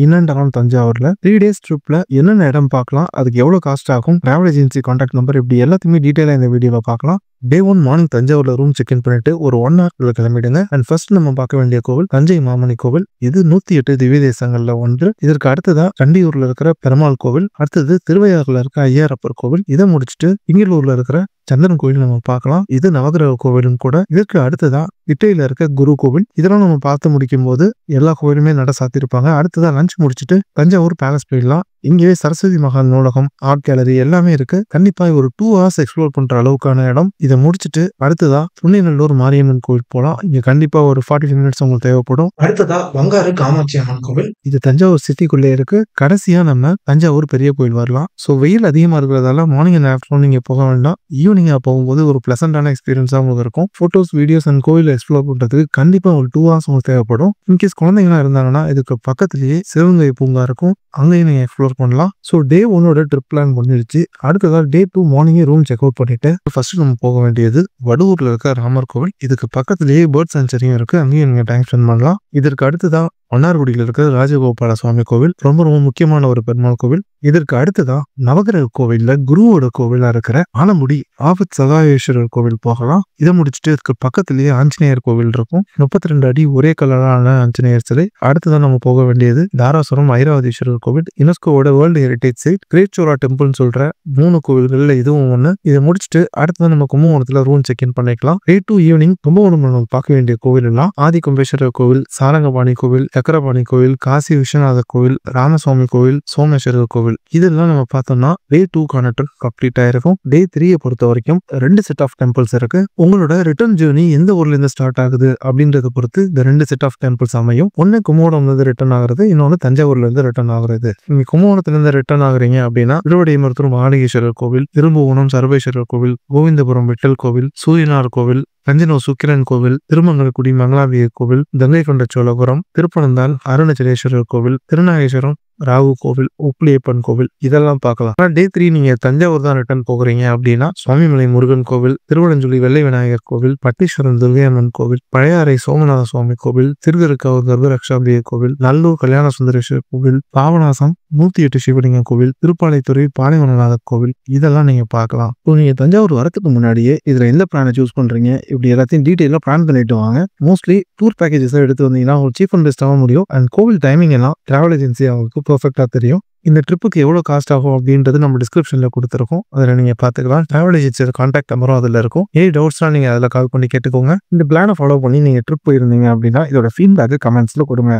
என்னென்ன தஞ்சாவூர்ல 3 டேஸ் ட்ரிப்ல என்னென்ன இடம் பார்க்கலாம், அதுக்கு எவ்வளவு காஸ்ட் ஆகும், டிராவல் ஏஜென்சி கான்டாக்ட் நம்பர் இப்படி எல்லாத்தையுமே டீடைலா இந்த வீடியோல பார்க்கலாம். டே 1 மார்னிங் தஞ்சாவூர்ல ரூம் செக் இன் பண்ணிட்டு ஒரு 1 ஹவர்க்குள்ள கிளம்பிடுங்க. அண்ட் ஃபர்ஸ்ட் நம்ம பார்க்க வேண்டிய கோவில் தஞ்சை மாமணி கோவில். இது 108 திவ்ய தேசங்கள்ல ஒன்று. இதற்கு அடுத்ததா கண்டியூர்ல இருக்கிற பெருமாள் கோவில், அடுத்தது திருவையாறுல இருக்க ஐயாரப்பர் கோவில். இதை முடிச்சுட்டு திங்களூர்ல இருக்கிற சந்திரன் கோவில் நம்ம பார்க்கலாம். இது நவகிரக கோவிலும் கூட. இதற்கு அடுத்ததா இட்டையில இருக்க குரு கோவில். இதெல்லாம் நம்ம பார்த்து முடிக்கும் போது எல்லா கோவிலுமே நட சாத்திருப்பாங்க. அடுத்ததா லஞ்ச் முடிச்சுட்டு தஞ்சாவூர் பேலஸ் போயிடலாம். இங்கே சரஸ்வதி மகால் நூலகம், ஆர்ட் கேலரி எல்லாமே இருக்கு. கண்டிப்பா ஒரு 2 ஹவர்ஸ் எக்ஸ்ப்ளோர் பண்ற அளவுக்கான இடம். இதை முடிச்சுட்டு அடுத்ததா புண்ணியநல்லூர் மாரியம்மன் கோவில் போலாம். இங்க கண்டிப்பா ஒரு 45 மினிட்ஸ் உங்களுக்கு தேவைப்படும். அடுத்ததா பங்காரு காமாட்சி அம்மன் கோவில். இது தஞ்சாவூர் சிட்டிக்குள்ளே இருக்கு. கடைசியா நம்ம தஞ்சாவூர் பெரிய கோவில் வரலாம். ஸோ வெயில் அதிகமா இருக்கிறதால மார்னிங் அண்ட் ஆஃப்டர்நூன் நீங்க போக வேண்டாம். ஈவினிங்கா போகும்போது ஒரு பிளசண்டான எக்ஸ்பீரியன்ஸா உங்களுக்கு இருக்கும். போட்டோஸ், வீடியோஸ் அண்ட் கோவில் எக்ஸ்ப்ளோர் பண்றதுக்கு கண்டிப்பா ஒரு 2 ஹவர்ஸ் உங்களுக்கு தேவைப்படும். இன்கேஸ் குழந்தைங்களா இருந்தாங்கன்னா இதுக்கு பக்கத்திலேயே சிவகங்கை பூங்கா இருக்கும். அங்கேயும் நீங்க எக்ஸ்ப்ளோர் பண்ணலாம். ஸோ டே 1 ட்ரிப் பிளான் பண்ணிடுச்சு. அடுத்ததா டே 2 மார்னிங்கே ரூம் செக் அவுட் பண்ணிட்டு ஃபர்ஸ்ட் நம்ம போக வேண்டியது வடுவூர்ல இருக்க ராமர் கோவில். இதுக்கு பக்கத்திலேயே பேர்ட் சான்ச்சுரியும் இருக்கு. அங்கேயும் நீங்க டைம் ஸ்பெண்ட் பண்ணலாம். இதற்கு அடுத்ததா மன்னார்குடியில் இருக்கிற ராஜகோபால சுவாமி கோவில், ரொம்ப ரொம்ப முக்கியமான ஒரு பெருமாள் கோவில். இதற்கு அடுத்ததா நவகிரக கோவில்ல குருவோட கோவிலா இருக்கிற ஆலமுடி ஆபத் சகாயேஸ்வரர் கோவில் போகலாம். இதை முடிச்சுட்டு இதுக்கு பக்கத்திலேயே ஆஞ்சநேயர் கோவில் இருக்கும். 32 அடி ஒரே கலரான ஆஞ்சநேயர் சிலை. அடுத்ததான் நம்ம போக வேண்டியது தாராசுரம் ஐராவதீஸ்வரர் கோவில், யுனெஸ்கோவோட world heritage site. Great Chola temple சொல்ற 3 கோவில்கள்ல இதுவும் ஒண்ணு. இதை முடிச்சுட்டு அடுத்ததான் நம்ம கும்பகோணத்துல ரூம் செக் இன் பண்ணிக்கலாம். டே 2 ஈவினிங் கும்பகோணம் நம்ம பார்க்க வேண்டிய கோவில் எல்லாம் ஆதி கும்பேஸ்வரர் கோவில், சாரங்கபாணி கோவில், சக்கரபாணி கோவில், காசி விஸ்வநாதர் கோவில், ராமசுவாமி கோவில், சோமேஸ்வரர் கோவில். இதெல்லாம் நம்ம பார்த்தோம்னா டே 2க்கான ட்ரிப் கம்ப்ளீட் ஆயிருக்கும். டே 3 பொறுத்த வரைக்கும் 2 செட் ஆஃப் டெம்பிள்ஸ் இருக்கு. உங்களோட ரிட்டர்ன் ஜேர்னி எந்த ஊர்ல இருந்து ஸ்டார்ட் ஆகுது அப்படின்றத பொறுத்து இந்த 2 செட் ஆஃப் டெம்பிள்ஸ் அமையும். ஒன்னு கும்பகோணம்ல இருந்து ரிட்டர்ன் ஆகுறது, இன்னொன்னு தஞ்சாவூர்ல இருந்து ரிட்டர்ன் ஆகுறது. நீங்க கும்பகோணத்துல இருந்து ரிட்டர்ன் ஆகுறீங்க அப்படின்னா திருவடிமருத்தூர் மகாலிங்கேஸ்வரர் கோவில், திரும்புவனம் சர்வேஸ்வரர் கோவில், கோவிந்தபுரம் விட்டல் கோவில், சூரியனார் கோவில், தஞ்சனூர் சுக்கிரன் கோவில், திருமங்கலக்குடி மங்களாம்பிகை கோவில், கங்கை கொண்ட சோழபுரம், திருப்பனந்தாள் அருணாச்சலேஸ்வரர் கோவில், திருநாகேஸ்வரம் ராகு கோவில், உப்பிலியப்பன் கோவில் இதெல்லாம் பார்க்கலாம். ஆனால் டே 3 நீங்க தஞ்சாவூர் தான் ரிட்டர்ன் போகிறீங்க அப்படின்னா சுவாமிமலை முருகன் கோவில், திருவடஞ்சுழி வெள்ளை விநாயகர் கோவில், பட்டீஸ்வரன் துர்கையம்மன் கோவில், பழையாறை சோமநாத சுவாமி கோவில், திருக்கருக்காவூர் கர்ப்பரக்ஷாம்பிகை கோவில், நல்லூர் கல்யாண சுந்தரேஸ்வரர் கோவில், பாபநாசம் 108 சிவலிங்கம் கோவில், திருப்பாலைத்துறை பாலைவனநாதர் கோவில் இதெல்லாம் நீங்க பார்க்கலாம். இப்போ நீங்க தஞ்சாவூர் வரதுக்கு முன்னாடியே இதுல எந்த பிளானை சூஸ் பண்றீங்க இப்படி எல்லாத்தையும் டீட்டெயிலாக பிளான் பண்ணிட்டு வாங்க. மோஸ்ட்லி டூர் பேக்கேஜஸ் எடுத்து வந்தீங்கன்னா ஒரு சீப் அண்ட் பெஸ்ட்டாக முடியும். அண்ட் கோவில் டைமிங் எல்லாம் டிராவல் ஏஜென்சி அவங்களுக்கு பெர்ஃபெக்டா தெரியும். இந்த ட்ரிப்புக்கு எவ்வளவு காஸ்ட் ஆகும் அப்படின்றது நம்ம டிஸ்கிரிப்ஷன்ல கொடுத்துருக்கோம். அதில் நீங்க பாத்துக்கலாம். டிராவல் ஏஜென்சியோட கான்டாக்ட் நம்பரும் அதுல இருக்கும். ஏன் டவுட்ஸ்லாம் நீங்க அதில் கால் பண்ணி கேட்டுக்கோங்க. இந்த பிளானை ஃபாலோ பண்ணி நீங்க ட்ரிப் போயிருந்தீங்க அப்படின்னா இதோட ஃபீட்பேக் கமெண்ட்ஸ்ல கொடுங்க.